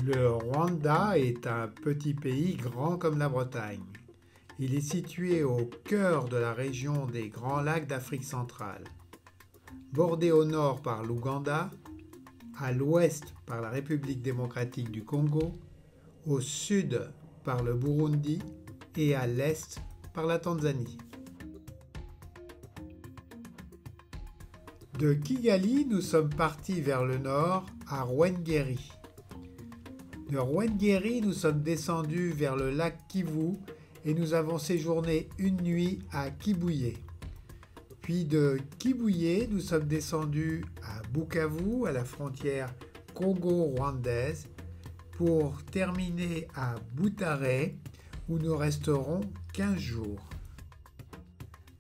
Le Rwanda est un petit pays grand comme la Bretagne. Il est situé au cœur de la région des Grands Lacs d'Afrique centrale. Bordé au nord par l'Ouganda, à l'ouest par la République démocratique du Congo, au sud par le Burundi et à l'est par la Tanzanie. De Kigali, nous sommes partis vers le nord à Rwengeri. De Rwengeri, nous sommes descendus vers le lac Kivu et nous avons séjourné une nuit à Kibuye. Puis de Kibuye, nous sommes descendus à Bukavu, à la frontière congo-rwandaise, pour terminer à Butare, où nous resterons 15 jours.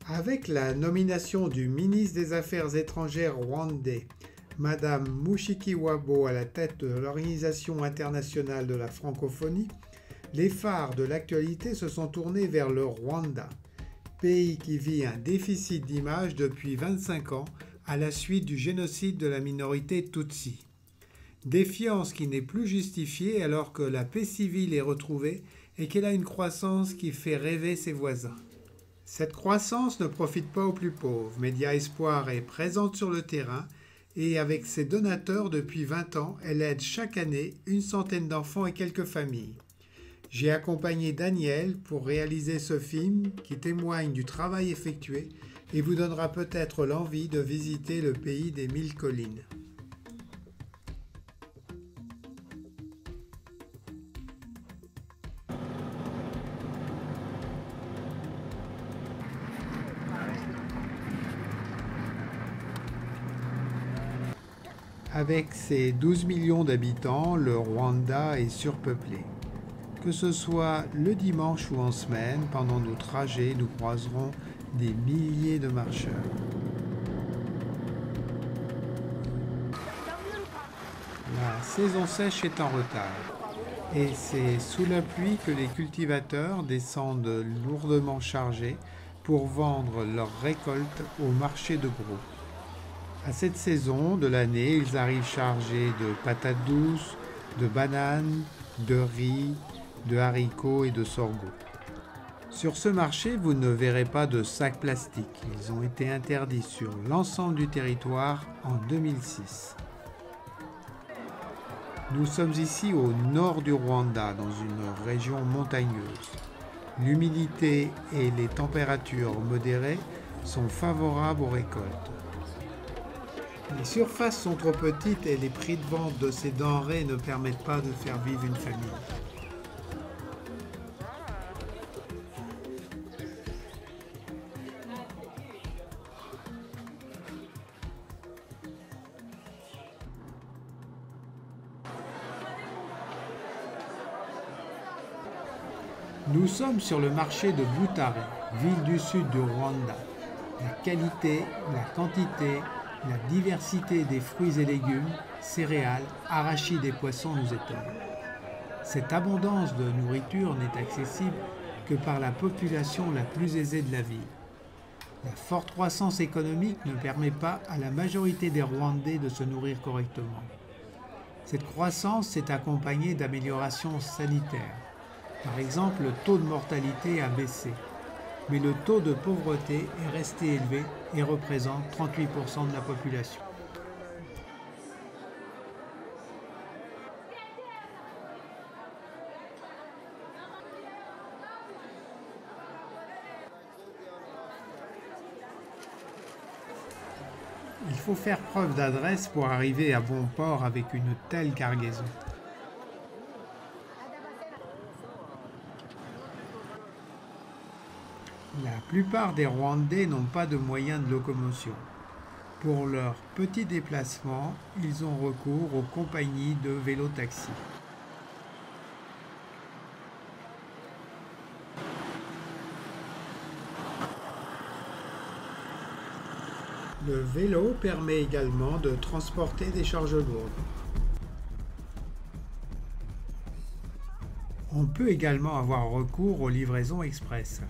Avec la nomination du ministre des Affaires étrangères rwandais, Madame Mushikiwabo à la tête de l'Organisation internationale de la francophonie, les phares de l'actualité se sont tournés vers le Rwanda, pays qui vit un déficit d'image depuis 25 ans à la suite du génocide de la minorité Tutsi. Défiance qui n'est plus justifiée alors que la paix civile est retrouvée et qu'elle a une croissance qui fait rêver ses voisins. Cette croissance ne profite pas aux plus pauvres. Média Espoir est présente sur le terrain et avec ses donateurs depuis 20 ans, elle aide chaque année une centaine d'enfants et quelques familles. J'ai accompagné Daniel pour réaliser ce film qui témoigne du travail effectué et vous donnera peut-être l'envie de visiter le pays des 1000 collines. Avec ses 12 millions d'habitants, le Rwanda est surpeuplé. Que ce soit le dimanche ou en semaine, pendant nos trajets, nous croiserons des milliers de marcheurs. La saison sèche est en retard et c'est sous la pluie que les cultivateurs descendent lourdement chargés pour vendre leurs récoltes au marché de gros. À cette saison de l'année, ils arrivent chargés de patates douces, de bananes, de riz, de haricots et de sorgho. Sur ce marché, vous ne verrez pas de sacs plastiques. Ils ont été interdits sur l'ensemble du territoire en 2006. Nous sommes ici au nord du Rwanda, dans une région montagneuse. L'humidité et les températures modérées sont favorables aux récoltes. Les surfaces sont trop petites et les prix de vente de ces denrées ne permettent pas de faire vivre une famille. Nous sommes sur le marché de Butare, ville du sud du Rwanda. La qualité, la quantité, la diversité des fruits et légumes, céréales, arachides et poissons nous étonnent. Cette abondance de nourriture n'est accessible que par la population la plus aisée de la ville. La forte croissance économique ne permet pas à la majorité des Rwandais de se nourrir correctement. Cette croissance s'est accompagnée d'améliorations sanitaires. Par exemple, le taux de mortalité a baissé, mais le taux de pauvreté est resté élevé et représente 38% de la population. Il faut faire preuve d'adresse pour arriver à bon port avec une telle cargaison. La plupart des Rwandais n'ont pas de moyens de locomotion. Pour leurs petits déplacements, ils ont recours aux compagnies de vélo-taxi. Le vélo permet également de transporter des charges lourdes. On peut également avoir recours aux livraisons express.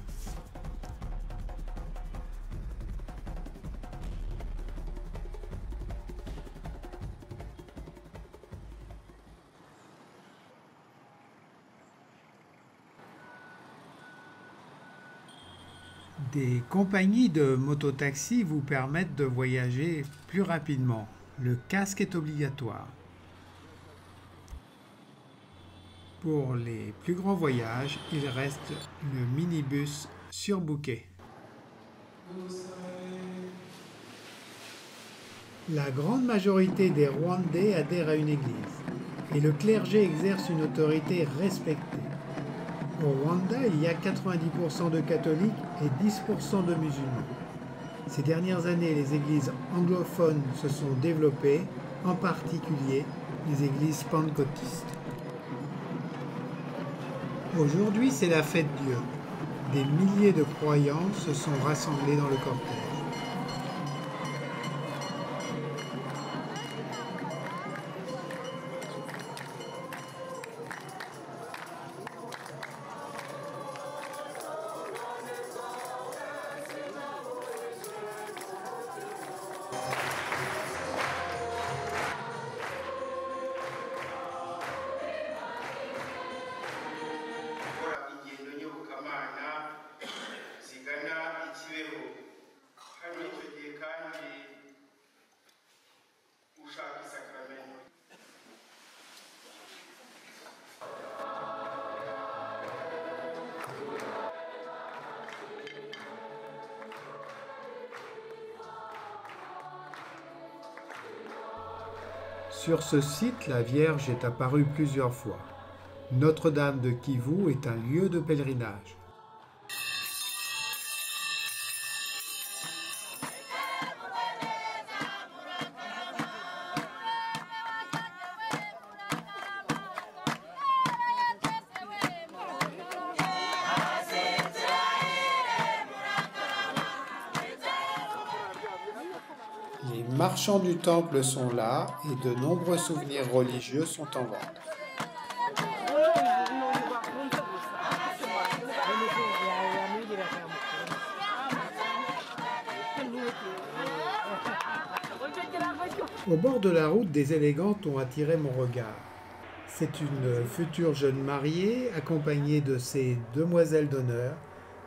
Des compagnies de mototaxi vous permettent de voyager plus rapidement. Le casque est obligatoire. Pour les plus grands voyages, il reste le minibus surbooké. La grande majorité des Rwandais adhèrent à une église et le clergé exerce une autorité respectée. Au Rwanda, il y a 90% de catholiques et 10% de musulmans. Ces dernières années, les églises anglophones se sont développées, en particulier les églises pentecôtistes. Aujourd'hui, c'est la fête Dieu. Des milliers de croyants se sont rassemblés dans le cortège. Sur ce site, la Vierge est apparue plusieurs fois. Notre-Dame de Kivu est un lieu de pèlerinage. Les marchands du temple sont là et de nombreux souvenirs religieux sont en vente. Au bord de la route, des élégantes ont attiré mon regard. C'est une future jeune mariée accompagnée de ses demoiselles d'honneur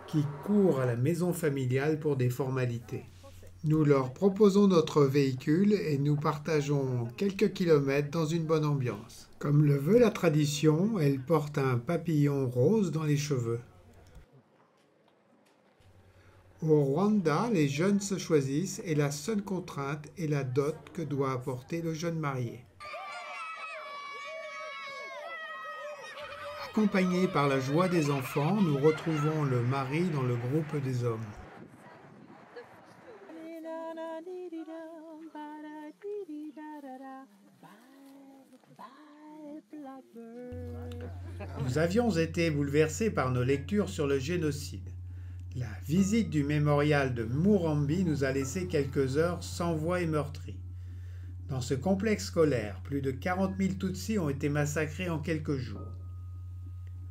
qui courent à la maison familiale pour des formalités. Nous leur proposons notre véhicule et nous partageons quelques kilomètres dans une bonne ambiance. Comme le veut la tradition, elle porte un papillon rose dans les cheveux. Au Rwanda, les jeunes se choisissent et la seule contrainte est la dot que doit apporter le jeune marié. Accompagnés par la joie des enfants, nous retrouvons le mari dans le groupe des hommes. Nous avions été bouleversés par nos lectures sur le génocide. La visite du mémorial de Murambi nous a laissé quelques heures sans voix et meurtries. Dans ce complexe scolaire, plus de 40 000 Tutsis ont été massacrés en quelques jours.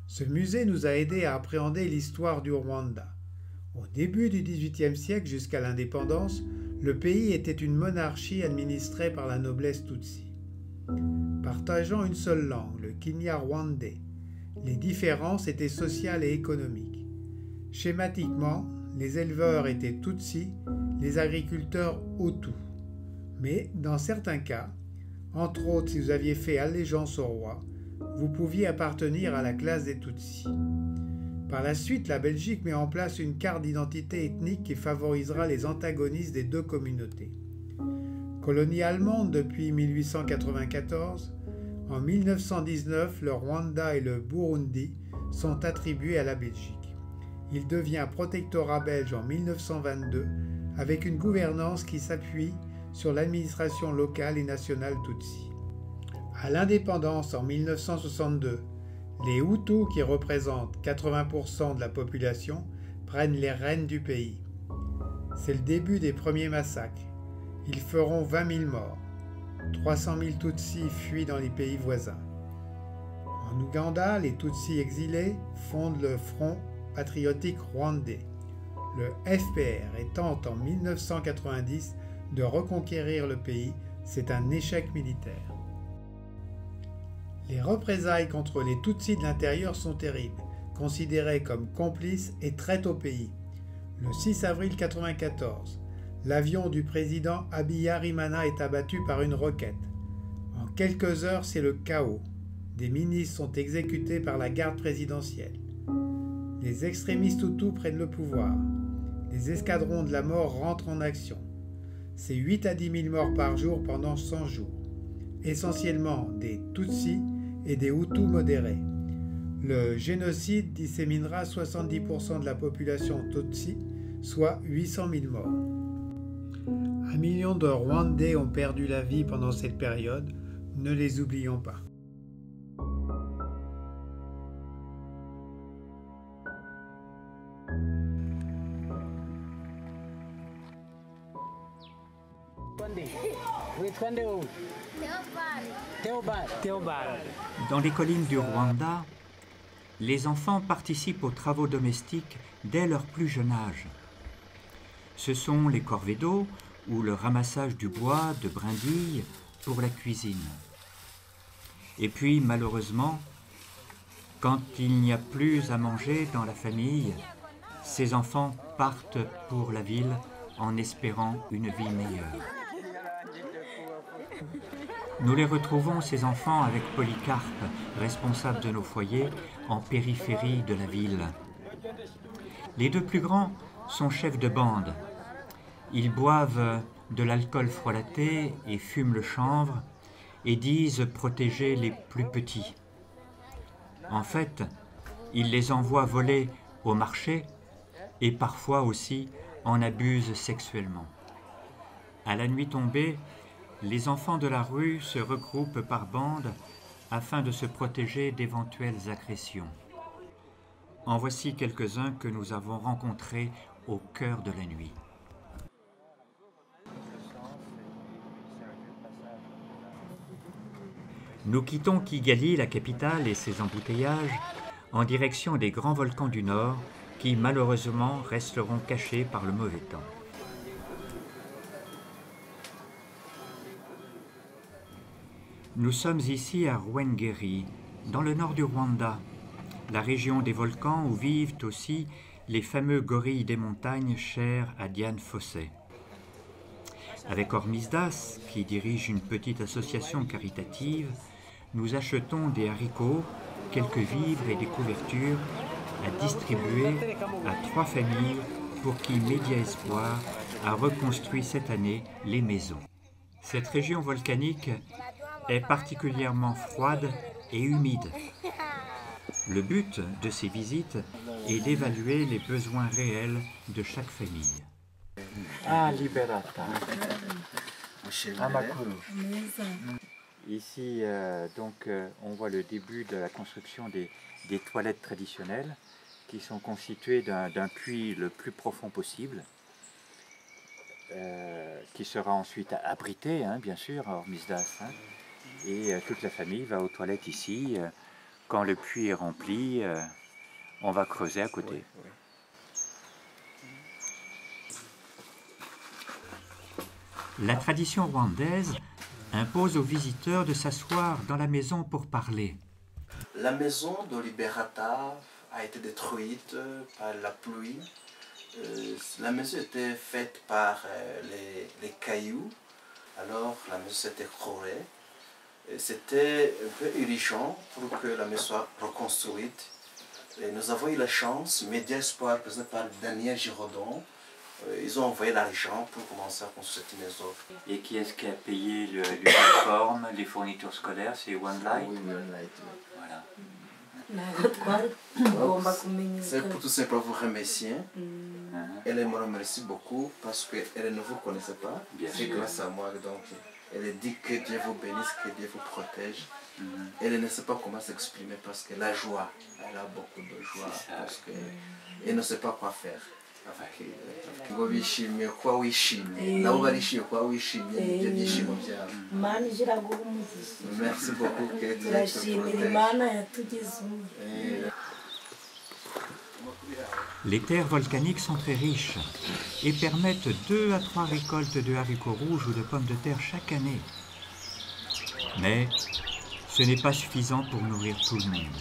Ce musée nous a aidés à appréhender l'histoire du Rwanda. Au début du XVIIIe siècle jusqu'à l'indépendance, le pays était une monarchie administrée par la noblesse Tutsi. Partageant une seule langue, le Kinyarwandais, les différences étaient sociales et économiques. Schématiquement, les éleveurs étaient Tutsis, les agriculteurs Hutus. Mais dans certains cas, entre autres si vous aviez fait allégeance au roi, vous pouviez appartenir à la classe des Tutsis. Par la suite, la Belgique met en place une carte d'identité ethnique qui favorisera les antagonistes des deux communautés. Colonie allemande depuis 1894, en 1919, le Rwanda et le Burundi sont attribués à la Belgique. Il devient protectorat belge en 1922 avec une gouvernance qui s'appuie sur l'administration locale et nationale Tutsi. À l'indépendance en 1962, les Hutus, qui représentent 80% de la population, prennent les rênes du pays. C'est le début des premiers massacres. Ils feront 20 000 morts. 300 000 Tutsis fuient dans les pays voisins. En Ouganda, les Tutsis exilés fondent le Front patriotique rwandais. Le FPR et tente en 1990 de reconquérir le pays. C'est un échec militaire. Les représailles contre les Tutsis de l'intérieur sont terribles, considérés comme complices et traitent au pays. Le 6 avril 1994, l'avion du président Habyarimana est abattu par une roquette. En quelques heures, c'est le chaos. Des ministres sont exécutés par la garde présidentielle. Les extrémistes Hutus prennent le pouvoir. Les escadrons de la mort rentrent en action. C'est 8 à 10 000 morts par jour pendant 100 jours. Essentiellement des Tutsis et des Hutus modérés. Le génocide disséminera 70% de la population Tutsi, soit 800 000 morts. 1 million de Rwandais ont perdu la vie pendant cette période, ne les oublions pas. Dans les collines du Rwanda, les enfants participent aux travaux domestiques dès leur plus jeune âge. Ce sont les corvées d'eau ou le ramassage du bois de brindilles pour la cuisine. Et puis, malheureusement, quand il n'y a plus à manger dans la famille, ces enfants partent pour la ville en espérant une vie meilleure. Nous les retrouvons, ces enfants, avec Polycarpe, responsable de nos foyers, en périphérie de la ville. Les deux plus grands sont chefs de bande. Ils boivent de l'alcool frelaté et fument le chanvre et disent protéger les plus petits. En fait, ils les envoient voler au marché et parfois aussi en abusent sexuellement. À la nuit tombée, les enfants de la rue se regroupent par bandes afin de se protéger d'éventuelles agressions. En voici quelques-uns que nous avons rencontrés au cœur de la nuit. Nous quittons Kigali, la capitale, et ses embouteillages, en direction des grands volcans du Nord qui, malheureusement, resteront cachés par le mauvais temps. Nous sommes ici à Rwengeri, dans le nord du Rwanda, la région des volcans où vivent aussi les fameux gorilles des montagnes chers à Dian Fossey. Avec Hormisdas, qui dirige une petite association caritative, nous achetons des haricots, quelques vivres et des couvertures à distribuer à 3 familles pour qui Média Espoir a reconstruit cette année les maisons. Cette région volcanique est particulièrement froide et humide. Le but de ces visites est d'évaluer les besoins réels de chaque famille. Ah, Liberata. Amakuru. Ici, on voit le début de la construction des toilettes traditionnelles qui sont constituées d'un puits le plus profond possible, qui sera ensuite abrité, bien sûr, à Hormisdas. Et toute la famille va aux toilettes ici. Quand le puits est rempli, on va creuser à côté. La tradition rwandaise impose aux visiteurs de s'asseoir dans la maison pour parler. La maison de Liberata a été détruite par la pluie. La maison était faite par les cailloux. Alors la maison s'est écroulée. C'était un peu urgent pour que la maison soit reconstruite. Et nous avons eu la chance, Média Espoir, présenté par Daniel Giraudon, ils ont envoyé l'argent pour commencer à construire cette maison. Et qui est-ce qui a payé l'uniforme, les fournitures scolaires? C'est One Light? Oui, One Light. Voilà. C'est pour tout simplement vous remercier. Elle me remercie beaucoup parce qu'elle ne vous connaissait pas. C'est grâce à moi. Donc, elle dit que Dieu vous bénisse, que Dieu vous protège. Elle ne sait pas comment s'exprimer parce que la joie, elle a beaucoup de joie. Parce qu'elle ne sait pas quoi faire. ngo bishimiye kuba wishimye nabo barishimiye kuba wishimye ibyo byishimo byabo Imana igira guha umugisha. Merci beaucoup que turashimira Imana yatugize umwe. Les terres volcaniques sont très riches et permettent 2 à 3 récoltes de haricots rouges ou de pommes de terre chaque année. Mais ce n'est pas suffisant pour nourrir tout le monde.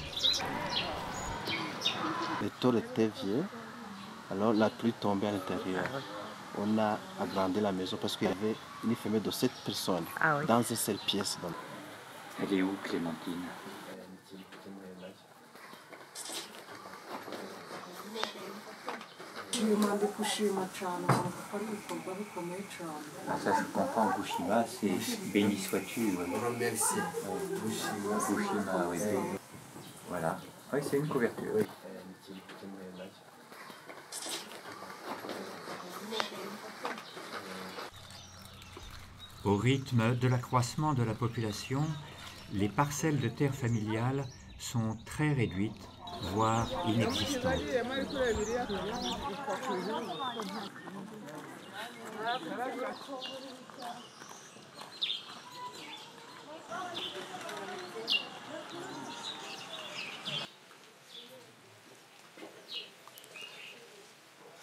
Le taux était vieux Alors la pluie tombait à l'intérieur. On a agrandi la maison parce qu'il y avait une famille de 7 personnes dans une seule pièce. Elle est où, Clémentine? Ah, ça, je comprends, Gushima, c'est béni sois-tu. Ouais. Merci. Gushima, oui. Voilà. Oui, c'est une couverture. Oui. Au rythme de l'accroissement de la population, les parcelles de terre familiales sont très réduites, voire inexistantes.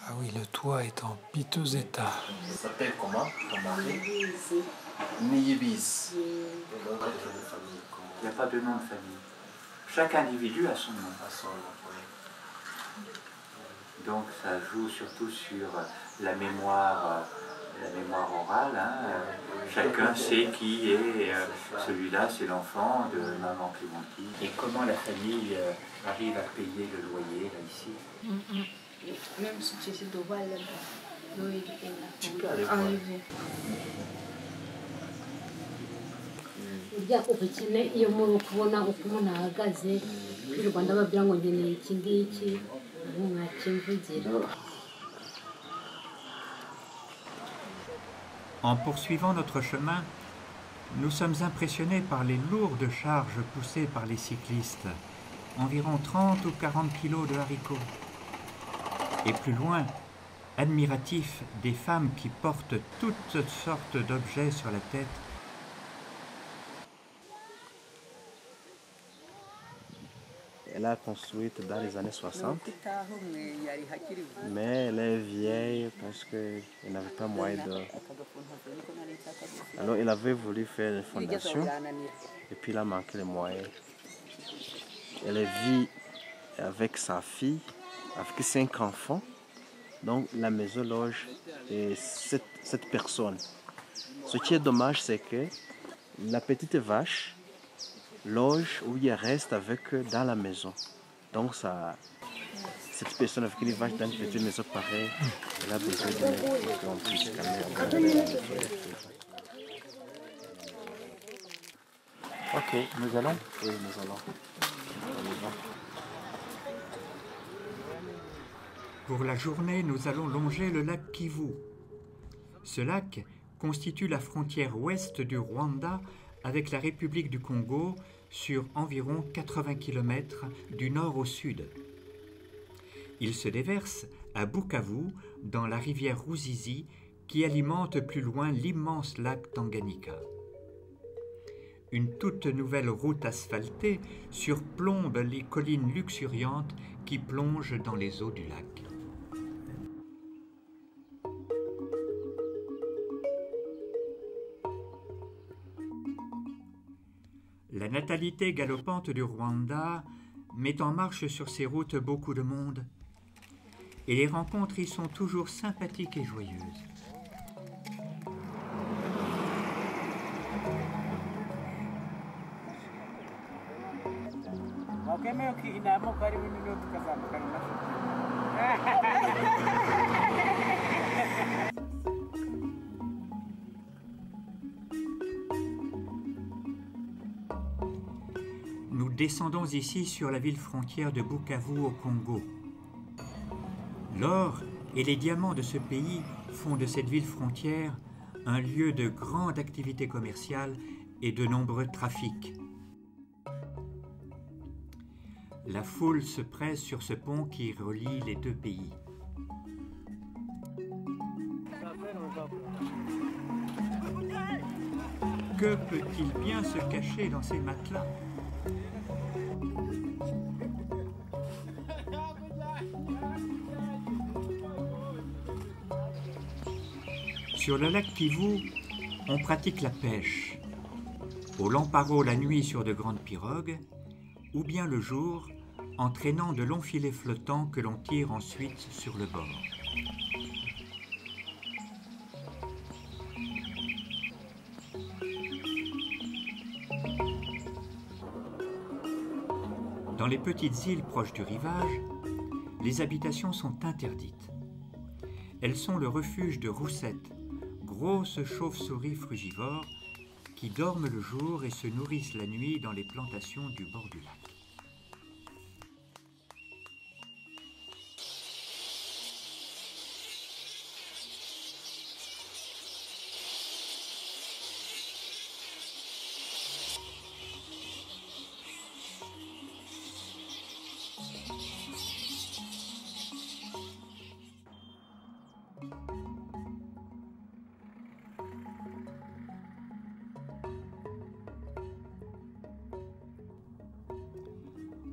Ah oui, le toit est en piteux état. Ça s'appelle comment ton mari? Niyibis. Il n'y a pas de nom de famille. Chaque individu a son nom. Donc ça joue surtout sur la mémoire orale. Hein. Chacun sait qui est celui-là, c'est l'enfant de maman Clémentine. Et comment la famille arrive à payer le loyer là ici? Même si tu es devant là-bas, Tu peux aller voir. urya ubukene iyo muri kubona uko umuntu ahagaze kwirirwa ndababwira ngo nkeneye iki ngiki mwakimvugira. En poursuivant notre chemin, nous sommes impressionnés par les lourdes charges poussées par les cyclistes, environ 30 ou 40 kilos de haricots. Et plus loin, admiratifs des femmes qui portent toutes sortes d'objets sur la tête. Elle a construit dans les années 60, mais elle est vieille parce qu'elle n'avait pas moyen de... Alors elle avait voulu faire une fondation et puis il a manqué les moyens. Elle vit avec sa fille, avec 5 enfants, donc la maison loge 7 personnes. Ce qui est dommage, c'est que la petite vache loge ou il reste avec eux dans la maison. Donc ça, cette personne avec une vache dans une petite maison pareille, elle a besoin de qu'on puisse quand même. Ok, nous allons. Oui, nous allons. On y va. Pour la journée, nous allons longer le lac Kivu. Ce lac constitue la frontière ouest du Rwanda avec la République du Congo sur environ 80 km du nord au sud. Il se déverse à Bukavu dans la rivière Ruzizi qui alimente plus loin l'immense lac Tanganyika. Une toute nouvelle route asphaltée surplombe les collines luxuriantes qui plongent dans les eaux du lac. La natalité galopante du Rwanda met en marche sur ces routes beaucoup de monde et les rencontres y sont toujours sympathiques et joyeuses. Nous descendons ici sur la ville frontière de Bukavu au Congo. L'or et les diamants de ce pays font de cette ville frontière un lieu de grande activité commerciale et de nombreux trafics. La foule se presse sur ce pont qui relie les deux pays. Que peut-il bien se cacher dans ces matelas ? Sur le lac Kivu, on pratique la pêche. Au Lamparo la nuit sur de grandes pirogues, ou bien le jour entraînant de longs filets flottants que l'on tire ensuite sur le bord. Dans les petites îles proches du rivage, les habitations sont interdites. Elles sont le refuge de roussettes, grosses chauves-souris frugivores qui dorment le jour et se nourrissent la nuit dans les plantations du bord du lac.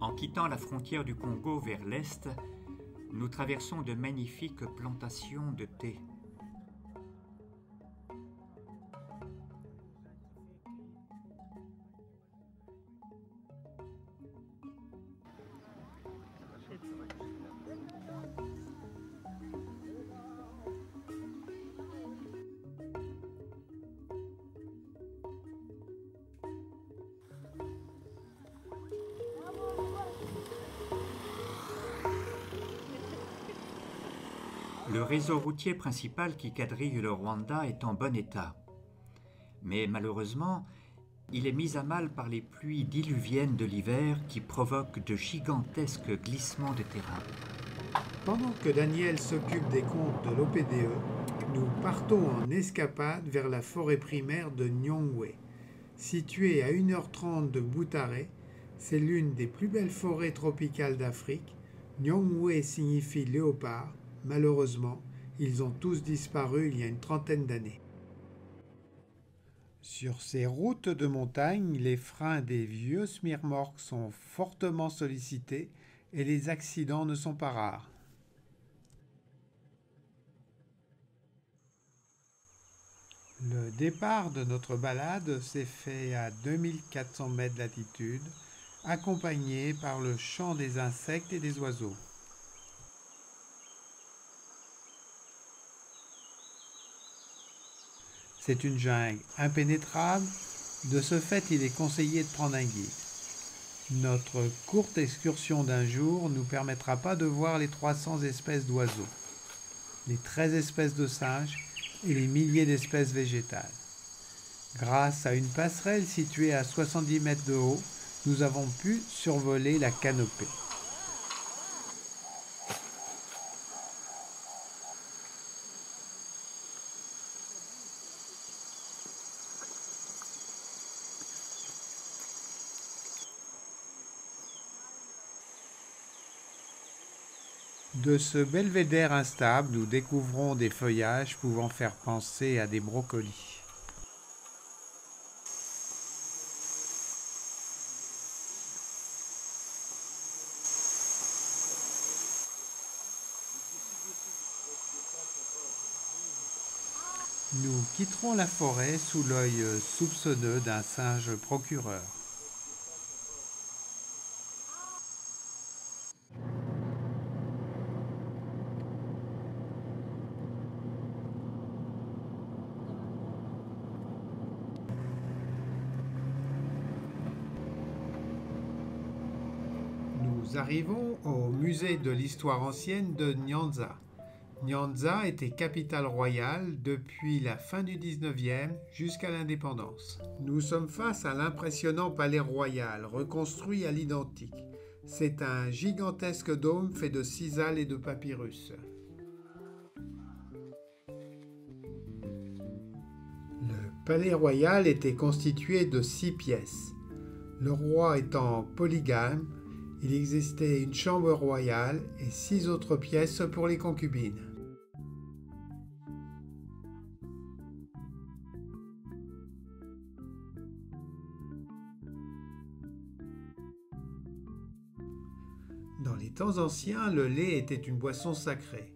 En quittant la frontière du Congo vers l'est, nous traversons de magnifiques plantations de thé. Le réseau routier principal qui quadrille le Rwanda est en bon état. Mais malheureusement, il est mis à mal par les pluies diluviennes de l'hiver qui provoquent de gigantesques glissements de terrain. Pendant que Daniel s'occupe des comptes de l'OPDE, nous partons en escapade vers la forêt primaire de Nyongwe. Située à 1h30 de Butare, c'est l'une des plus belles forêts tropicales d'Afrique. Nyongwe signifie léopard. Malheureusement, ils ont tous disparu il y a une trentaine d'années. Sur ces routes de montagne, les freins des vieux semi-remorques sont fortement sollicités et les accidents ne sont pas rares. Le départ de notre balade s'est fait à 2400 mètres d'altitude, accompagné par le chant des insectes et des oiseaux. C'est une jungle impénétrable, de ce fait il est conseillé de prendre un guide. Notre courte excursion d'un jour ne nous permettra pas de voir les 300 espèces d'oiseaux, les 13 espèces de singes et les milliers d'espèces végétales. Grâce à une passerelle située à 70 mètres de haut, nous avons pu survoler la canopée. De ce belvédère instable, nous découvrons des feuillages pouvant faire penser à des brocolis. Nous quitterons la forêt sous l'œil soupçonneux d'un singe procureur. Nous arrivons au musée de l'histoire ancienne de Nyanza. Nyanza était capitale royale depuis la fin du 19e jusqu'à l'indépendance. Nous sommes face à l'impressionnant palais royal, reconstruit à l'identique. C'est un gigantesque dôme fait de sisal et de papyrus. Le palais royal était constitué de 6 pièces. Le roi étant polygame, il existait une chambre royale et 6 autres pièces pour les concubines. Dans les temps anciens, le lait était une boisson sacrée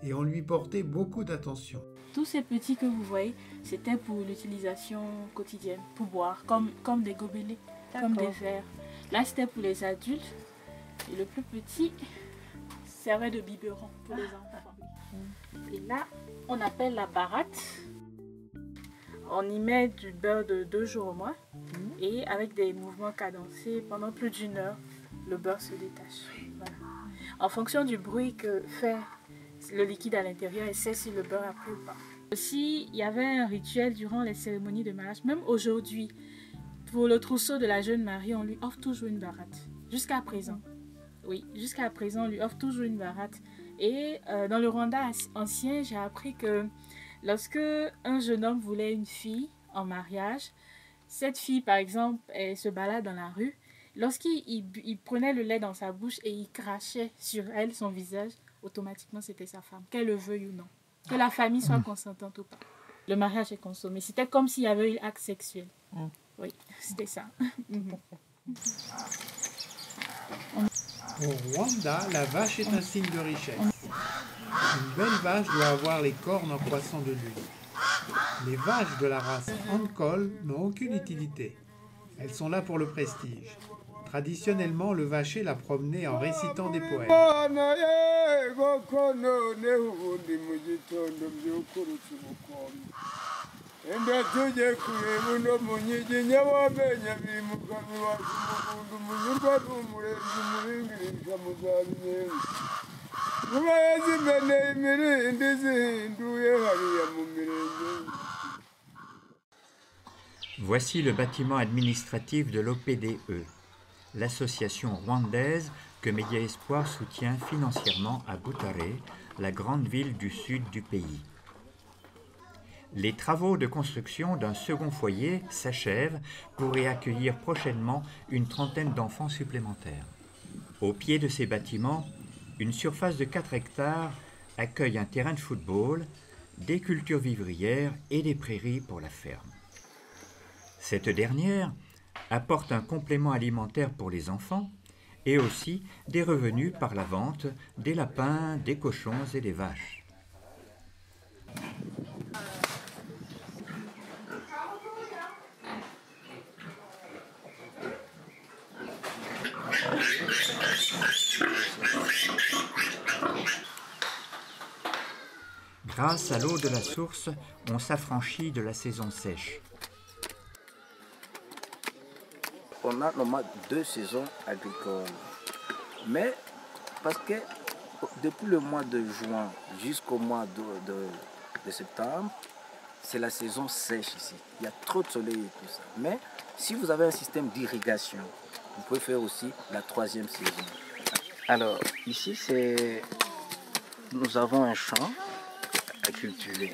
et on lui portait beaucoup d'attention. Tous ces petits que vous voyez, c'était pour l'utilisation quotidienne, pour boire, comme des gobelets, comme des verres. Là, c'était pour les adultes Et le plus petit servait de biberon pour les enfants. Et là, on appelle la baratte. On y met du beurre de 2 jours au moins. Et avec des mouvements cadencés, pendant plus d'1 heure, le beurre se détache. Voilà. En fonction du bruit que fait le liquide à l'intérieur, et sait si le beurre a pris ou pas. Aussi, il y avait un rituel durant les cérémonies de mariage. Même aujourd'hui, pour le trousseau de la jeune mariée, on lui offre toujours une baratte. Jusqu'à présent. Oui, jusqu'à présent, on lui offre toujours une baratte. Et dans le Rwanda ancien, j'ai appris que lorsque un jeune homme voulait une fille en mariage, cette fille, par exemple, elle se balade dans la rue. Lorsqu'il prenait le lait dans sa bouche et il crachait sur elle, son visage, automatiquement, c'était sa femme, qu'elle le veuille ou non. Que la famille soit consentante ou pas. Le mariage est consommé. C'était comme s'il y avait eu acte sexuel. Oui, c'était ça. Au Rwanda, la vache est un signe de richesse. Une belle vache doit avoir les cornes en croissant de lune. Les vaches de la race Ankol n'ont aucune utilité. Elles sont là pour le prestige. Traditionnellement, le vacher l'a promené en récitant des poèmes. Voici le bâtiment administratif de l'OPDE, l'association rwandaise que Média Espoir soutient financièrement à Butare, la grande ville du sud du pays. Les travaux de construction d'un second foyer s'achèvent pour y accueillir prochainement une trentaine d'enfants supplémentaires. Au pied de ces bâtiments, une surface de 4 hectares accueille un terrain de football, des cultures vivrières et des prairies pour la ferme. Cette dernière apporte un complément alimentaire pour les enfants et aussi des revenus par la vente des lapins, des cochons et des vaches. Grâce à l'eau de la source, on s'affranchit de la saison sèche. On a normalement 2 saisons agricoles. Mais parce que depuis le mois de juin jusqu'au mois de septembre, c'est la saison sèche ici. Il y a trop de soleil et tout ça. Mais si vous avez un système d'irrigation, vous pouvez faire aussi la 3e saison. Alors ici, nous avons un champ à cultiver.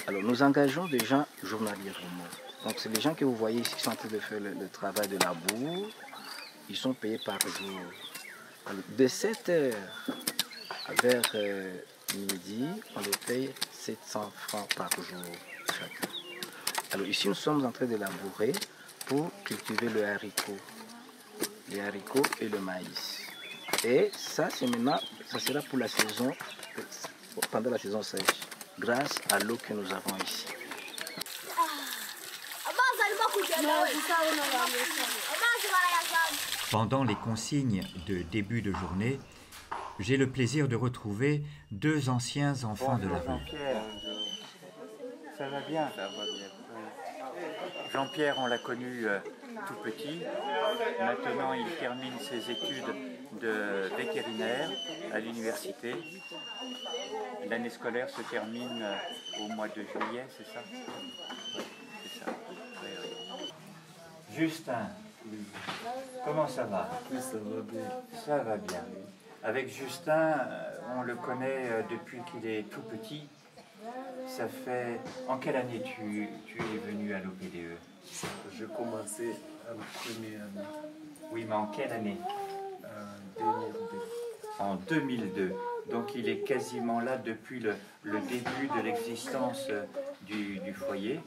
Alors nous engageons des gens journalièrement. Donc c'est les gens que vous voyez ici qui sont en train de faire le travail de labour. Ils sont payés par jour. Alors, de 7h vers midi, on les paye 700 francs par jour chacun. Alors ici nous sommes en train de labourer pour cultiver le haricot. Les haricots et le maïs. Et ça c'est maintenant, ça sera pour la saison, pendant la saison sèche, grâce à l'eau que nous avons ici. Pendant les consignes de début de journée, j'ai le plaisir de retrouver 2 anciens enfants de la rue. Jean-Pierre, ça va bien? Ça va bien. Jean-Pierre, on l'a connu tout petit. Maintenant, il termine ses études de vétérinaire à l'université. L'année scolaire se termine au mois de juillet, c'est ça? Oui, c'est ça. Oui, oui. Justin, comment ça va? Oui, ça va bien. Ça va bien. Avec Justin, on le connaît depuis qu'il est tout petit. Ça fait... En quelle année tu es venu à l'OPDE? J'ai commencé à la première année. Oui, mais en quelle année? 2002. En 2002. Donc il est quasiment là depuis le début de l'existence du foyer.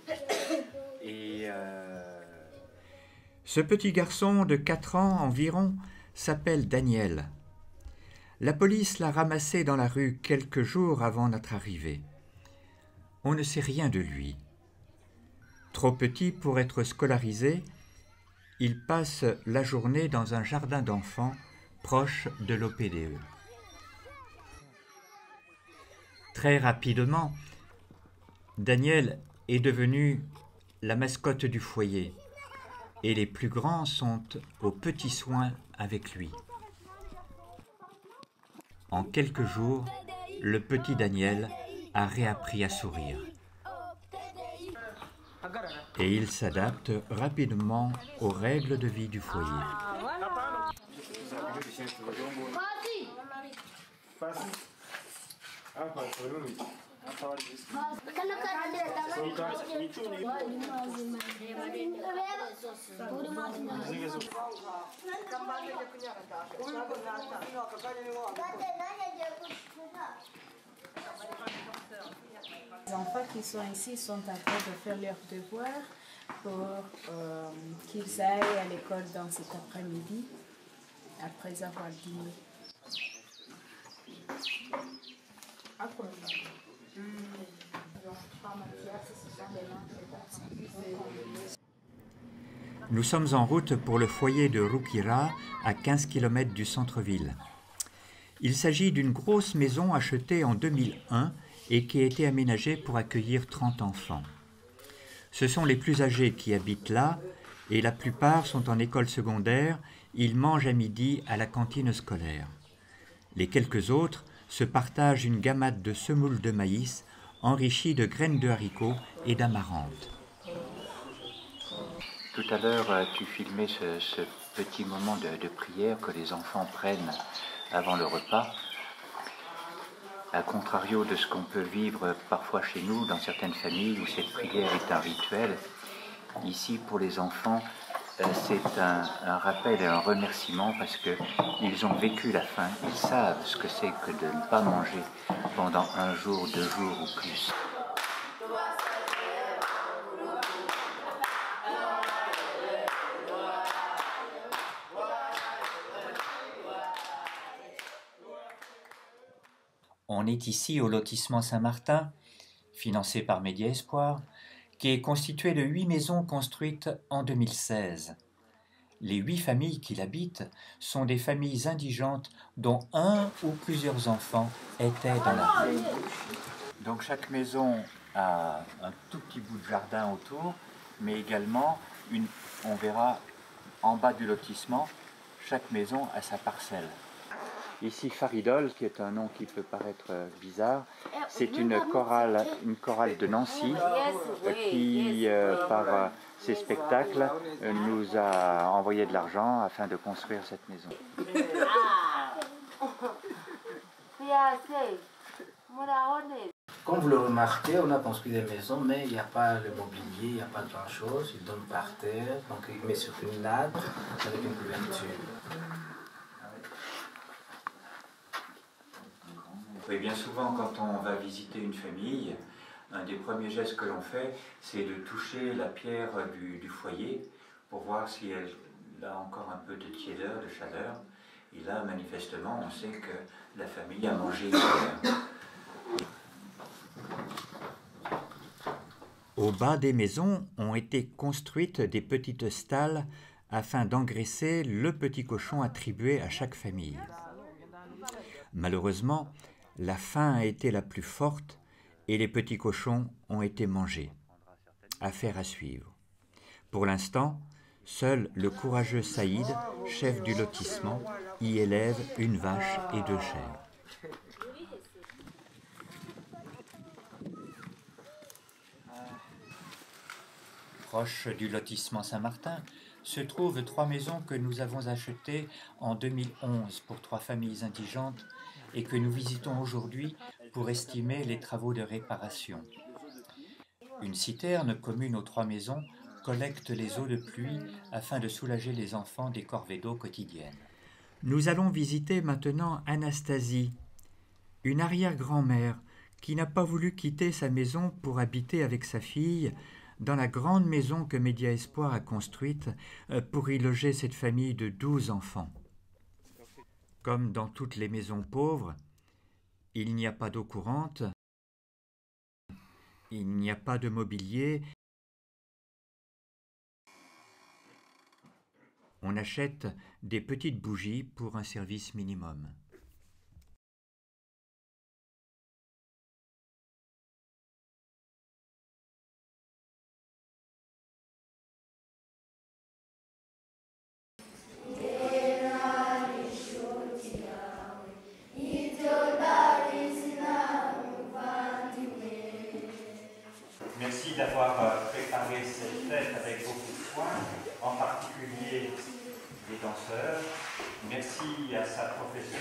Et... Ce petit garçon de 4 ans environ s'appelle Daniel. La police l'a ramassé dans la rue quelques jours avant notre arrivée. On ne sait rien de lui. Trop petit pour être scolarisé, il passe la journée dans un jardin d'enfants proche de l'OPDE. Très rapidement, Daniel est devenu la mascotte du foyer et les plus grands sont aux petits soins avec lui. En quelques jours, le petit Daniel a réappris à sourire. Et il s'adapte rapidement aux règles de vie du foyer. Les enfants qui sont ici sont en train de faire leurs devoirs pour qu'ils aillent à l'école dans cet après-midi, après avoir dîné. Nous sommes en route pour le foyer de Rukira, à 15 km du centre-ville. Il s'agit d'une grosse maison achetée en 2001 et qui a été aménagée pour accueillir 30 enfants. Ce sont les plus âgés qui habitent là et la plupart sont en école secondaire. Ils mangent à midi à la cantine scolaire. Les quelques autres se partagent une gamate de semoule de maïs enrichie de graines de haricots et d'amarante. Tout à l'heure, tu filmais ce petit moment de prière que les enfants prennent avant le repas. À contrario de ce qu'on peut vivre parfois chez nous, dans certaines familles où cette prière est un rituel, ici pour les enfants, c'est un rappel et un remerciement parce qu'ils ont vécu la faim, ils savent ce que c'est que de ne pas manger pendant 1 jour, 2 jours ou plus. On est ici au lotissement Saint-Martin, financé par Média Espoir, qui est constitué de 8 maisons construites en 2016. Les 8 familles qui l'habitent sont des familles indigentes dont un ou plusieurs enfants étaient dans la rue. Donc chaque maison a un tout petit bout de jardin autour, mais également, on verra en bas du lotissement, chaque maison a sa parcelle. Ici Faridol, qui est un nom qui peut paraître bizarre, c'est une chorale de Nancy qui, par ses spectacles, nous a envoyé de l'argent afin de construire cette maison. Comme vous le remarquez, on a construit des maisons, mais il n'y a pas le mobilier, il n'y a pas grand-chose. Il donne par terre, donc il met sur une natte avec une couverture. Et bien souvent, quand on va visiter une famille, un des premiers gestes que l'on fait, c'est de toucher la pierre du foyer pour voir si elle a encore un peu de tiédeur, de chaleur. Et là, manifestement, on sait que la famille a mangé hier. Au bas des maisons ont été construites des petites stalles afin d'engraisser le petit cochon attribué à chaque famille. Malheureusement, la faim a été la plus forte et les petits cochons ont été mangés. Affaire à suivre. Pour l'instant, seul le courageux Saïd, chef du lotissement, y élève une vache et 2 chèvres. Proche du lotissement Saint-Martin se trouvent 3 maisons que nous avons achetées en 2011 pour 3 familles indigentes et que nous visitons aujourd'hui pour estimer les travaux de réparation. Une citerne commune aux 3 maisons collecte les eaux de pluie afin de soulager les enfants des corvées d'eau quotidiennes. Nous allons visiter maintenant Anastasie, une arrière-grand-mère qui n'a pas voulu quitter sa maison pour habiter avec sa fille dans la grande maison que Média Espoir a construite pour y loger cette famille de 12 enfants. Comme dans toutes les maisons pauvres, il n'y a pas d'eau courante, il n'y a pas de mobilier. On achète des petites bougies pour un service minimum. Merci d'avoir préparé cette fête avec beaucoup de soin, en particulier les danseurs. Merci à sa professeure.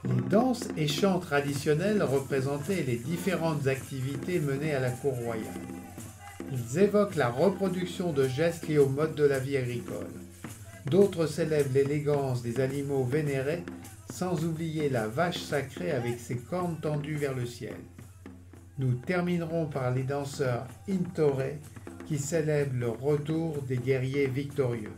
Les danses et chants traditionnels représentaient les différentes activités menées à la cour royale. Ils évoquent la reproduction de gestes liés au mode de la vie agricole. D'autres célèbrent l'élégance des animaux vénérés, sans oublier la vache sacrée avec ses cornes tendues vers le ciel. Nous terminerons par les danseurs Intore qui célèbrent le retour des guerriers victorieux.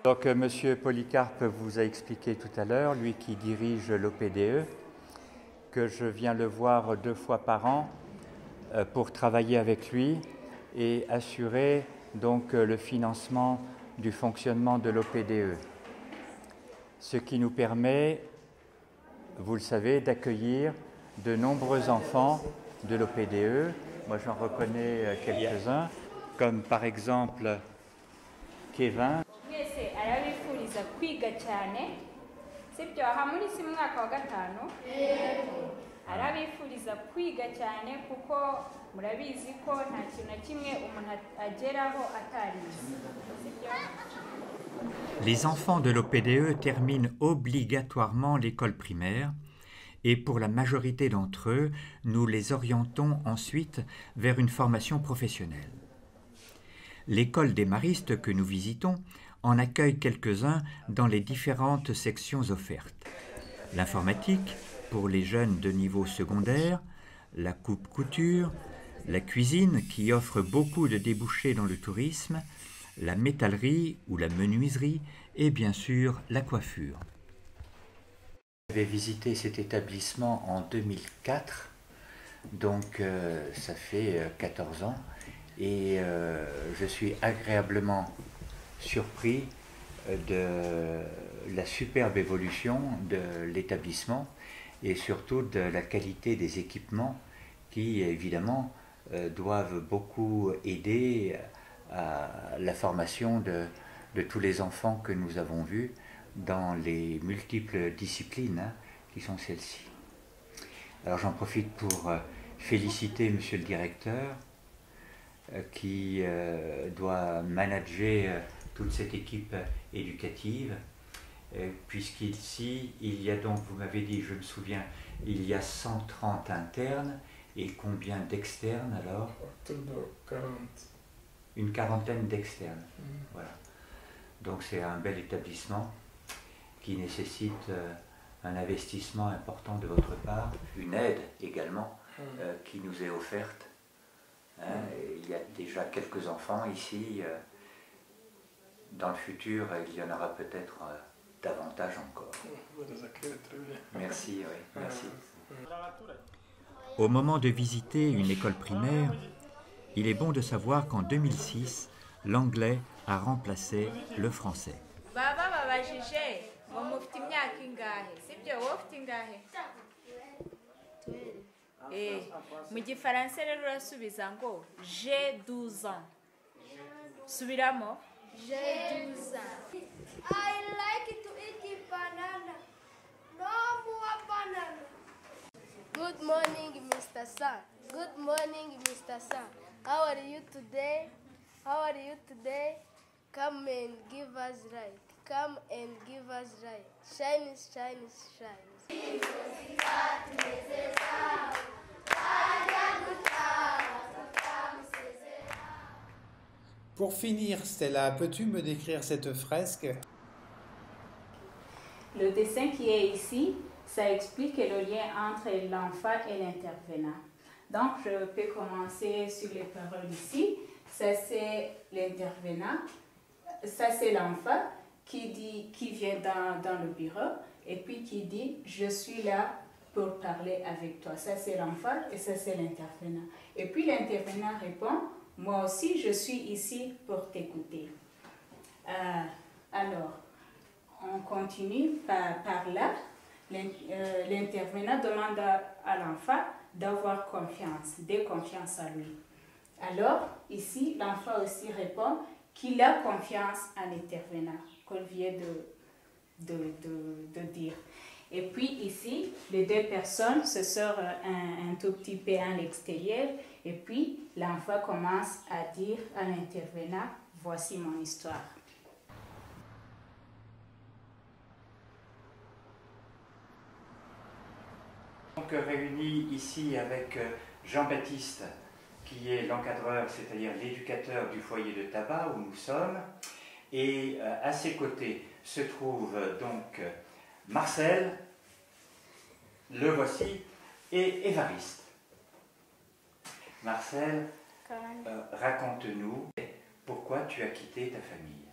Donc M. Polycarpe vous a expliqué tout à l'heure, lui qui dirige l'OPDE, que je viens le voir 2 fois par an pour travailler avec lui et assurer donc le financement du fonctionnement de l'OPDE. Ce qui nous permet, vous le savez, d'accueillir de nombreux enfants de l'OPDE. Moi j'en reconnais quelques-uns, comme par exemple Kevin. Mwese arabifuriza kwiga cyane sibyo aha muri si mwaka wa gatanu arabifuriza kwiga cyane kuko murabizi ko nta kintu na kimwe umuntu ageraho atarize. Les enfants de l'OPDE terminent obligatoirement l'école primaire et pour la majorité d'entre eux, nous les orientons ensuite vers une formation professionnelle. L'école des maristes que nous visitons en accueille quelques-uns dans les différentes sections offertes. L'informatique pour les jeunes de niveau secondaire, la coupe-couture, la cuisine qui offre beaucoup de débouchés dans le tourisme, la métallerie ou la menuiserie et bien sûr la coiffure. J'avais visité cet établissement en 2004, donc ça fait 14 ans, et je suis agréablement surpris de la superbe évolution de l'établissement et surtout de la qualité des équipements qui évidemment doivent beaucoup aider à la formation de tous les enfants que nous avons vus dans les multiples disciplines qui sont celles-ci. Alors j'en profite pour féliciter monsieur le directeur qui doit manager toute cette équipe éducative, puisqu'ici il y a donc, vous m'avez dit, je me souviens, il y a 130 internes et combien d'externes alors? Une quarantaine d'externes. Voilà. Donc c'est un bel établissement qui nécessite un investissement important de votre part, une aide également qui nous est offerte. Il y a déjà quelques enfants ici. Dans le futur, il y en aura peut-être davantage encore. Merci, oui, merci. Au moment de visiter une école primaire, il est bon de savoir qu'en 2006, l'anglais a remplacé le français. Baba babajije ngo mufite imyaka ingahe sibyo wowe ufite ingahe mu gifaransa rero urasubiza ngo j'ai 12 ans subiramo j'ai 12 ans. I like to eat banana. No more banana. Good morning, Mr. Sun. Good morning, Mr. Sun. How are you today? How are you today? Come and give us light. Come and give us light. Shine, shine, shine. Pour finir, Stella, peux-tu me décrire cette fresque? Le dessin qui est ici, ça explique le lien entre l'enfant et l'intervenant. Donc, je peux commencer sur les paroles ici. Ça, c'est l'intervenant. Ça, c'est l'enfant qui vient dans le bureau et puis qui dit « Je suis là pour parler avec toi ». Ça, c'est l'enfant et ça, c'est l'intervenant. Et puis, l'intervenant répond « Moi aussi, je suis ici pour t'écouter ». Alors, on continue par là. L'intervenant demande à l'enfant d'avoir confiance, de confiance à lui. Alors, ici, l'enfant aussi répond qu'il a confiance en l'intervenant, qu'on vient de dire. Et puis ici, les deux personnes se sortent un tout petit peu à l'extérieur et puis l'enfant commence à dire à l'intervenant, voici mon histoire. Donc réunis ici avec Jean-Baptiste, qui est l'encadreur, c'est-à-dire l'éducateur du foyer de tabac où nous sommes, et à ses côtés se trouve donc Marcel, le voici, et Évariste. Marcel, raconte-nous pourquoi tu as quitté ta famille.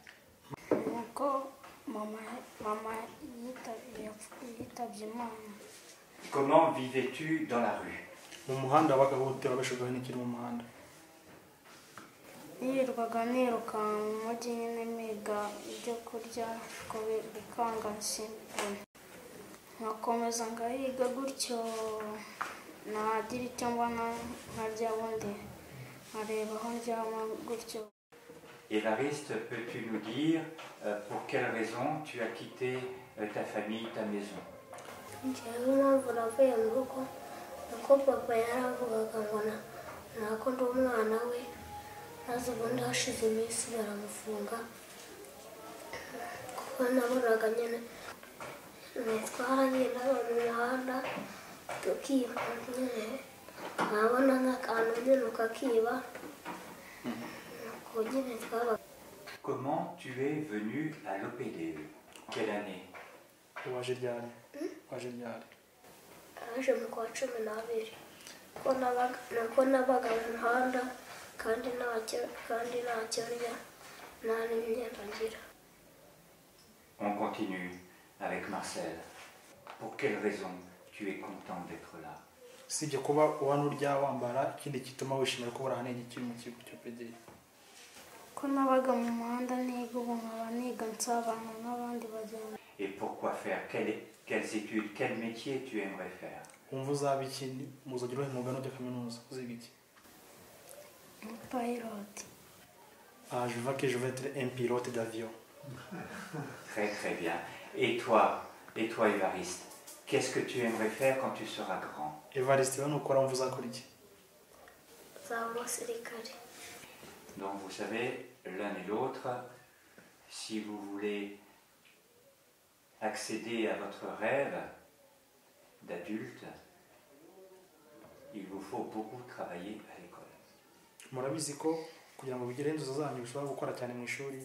Comment vivais-tu dans la rue? Nirirwaga niruka mu mujyi nyine niga ibyo kurya bikanga nsimbura nkakomeza ngahiga gutyo nagira icyo mbona nkarya ubundi nkareba aho ndyama gutyo. Évariste, peux-tu nous dire pour quelle raison tu as quitté ta famille, ta maison? Njyewe impamvu navuye mu rugo nuko papa yaravugaga ngo nako ndi umwana we maze ubundi hashize iminsi baramufunga kuko nabonaga nyine twaragiye n'aba mu muhanda tukiba nyine nkabona nk'akantu nyine ukakiba nuko nyine twaba. Comment tu es venu à l'OPDE? Quelle année? waje ryari? Waje ryari? Naje mu kwa 12 ko nabaga mu muhanda kandi ntacyo ndya nta n'imyenda ngira. On continue avec Marcel. Pour quelle raison tu es content d'être là? Sibyo kuba ubana urya wambara, ikindi gituma wishimira ko urahane n'ikiri mu kigo cyo PDI. Ko nabaga mu muhanda niga ubu nkaba niga nsabana n'abandi bagenda. Et pourquoi faire? Quelles études, quel métier tu aimerais faire? Wumva uzaba iki? Muzagira uruhe mwuga n'ujya kaminuza? Uziga iki? Pilot. Ah, je vois que je vais être un pilote d'avion. Très très bien. Et toi, Évariste, qu'est-ce que tu aimerais faire quand tu seras grand? Evariste, we nukora wumva uzakora iki? Uzaba umusirikare. Donc vous savez, l'un et l'autre, si vous voulez accéder à votre rêve d'adulte, il vous faut beaucoup travailler à l'école. Murabizi ko kugira ngo bigire inzozi zanyu bishobora gukora cyane mu ishuri